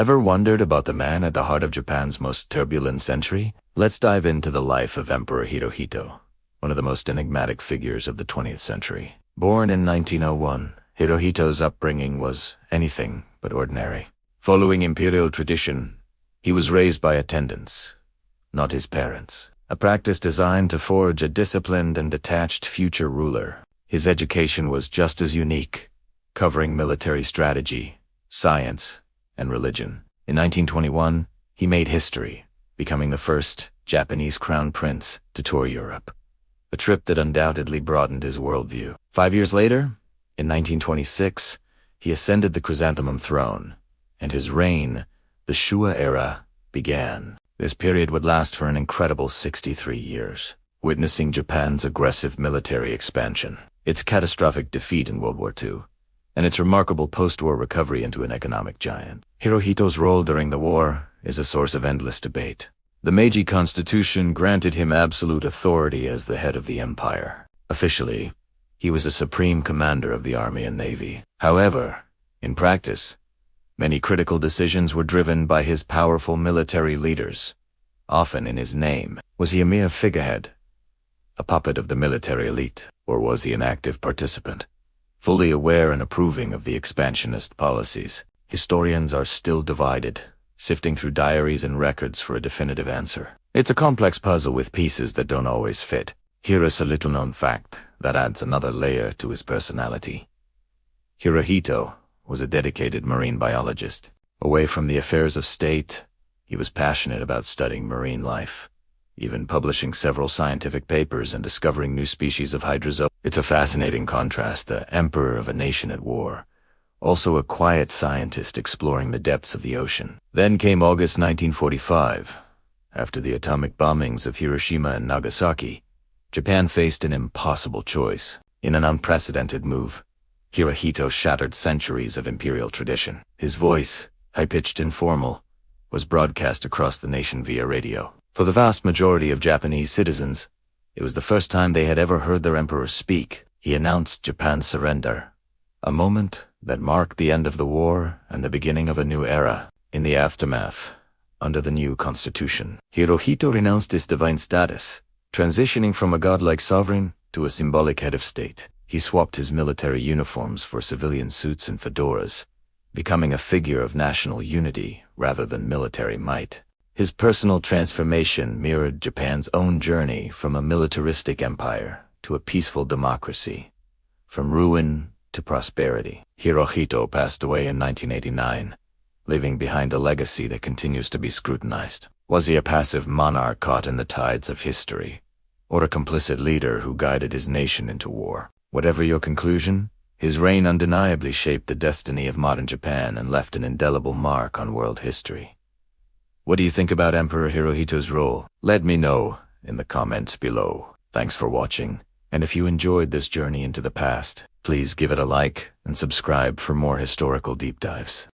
Ever wondered about the man at the heart of Japan's most turbulent century? Let's dive into the life of Emperor Hirohito, one of the most enigmatic figures of the 20th century. Born in 1901, Hirohito's upbringing was anything but ordinary. Following imperial tradition, he was raised by attendants, not his parents, a practice designed to forge a disciplined and detached future ruler. His education was just as unique, covering military strategy, science, and religion. In 1921, he made history, becoming the first Japanese crown prince to tour Europe, a trip that undoubtedly broadened his worldview. 5 years later, in 1926, he ascended the chrysanthemum throne, and his reign, the Showa era, began. This period would last for an incredible 63 years, witnessing Japan's aggressive military expansion, its catastrophic defeat in World War II, and its remarkable post-war recovery into an economic giant. Hirohito's role during the war is a source of endless debate. The Meiji Constitution granted him absolute authority as the head of the empire. Officially, he was the supreme commander of the army and navy. However, in practice, many critical decisions were driven by his powerful military leaders, often in his name. Was he a mere figurehead, a puppet of the military elite, or was he an active participant, fully aware and approving of the expansionist policies? Historians are still divided, sifting through diaries and records for a definitive answer. It's a complex puzzle with pieces that don't always fit. Here is a little-known fact that adds another layer to his personality. Hirohito was a dedicated marine biologist. Away from the affairs of state, he was passionate about studying marine life, even publishing several scientific papers and discovering new species of hydrozoa. It's a fascinating contrast, the emperor of a nation at war, also a quiet scientist exploring the depths of the ocean. Then came August 1945. After the atomic bombings of Hiroshima and Nagasaki, Japan faced an impossible choice. In an unprecedented move, Hirohito shattered centuries of imperial tradition. His voice, high-pitched and formal, was broadcast across the nation via radio. For the vast majority of Japanese citizens, it was the first time they had ever heard their emperor speak. He announced Japan's surrender, a moment that marked the end of the war and the beginning of a new era. In the aftermath, under the new constitution, Hirohito renounced his divine status, transitioning from a godlike sovereign to a symbolic head of state. He swapped his military uniforms for civilian suits and fedoras, becoming a figure of national unity rather than military might. His personal transformation mirrored Japan's own journey from a militaristic empire to a peaceful democracy, from ruin to prosperity. Hirohito passed away in 1989, leaving behind a legacy that continues to be scrutinized. Was he a passive monarch caught in the tides of history, or a complicit leader who guided his nation into war? Whatever your conclusion, his reign undeniably shaped the destiny of modern Japan and left an indelible mark on world history. What do you think about Emperor Hirohito's role? Let me know in the comments below. Thanks for watching, and if you enjoyed this journey into the past, please give it a like and subscribe for more historical deep dives.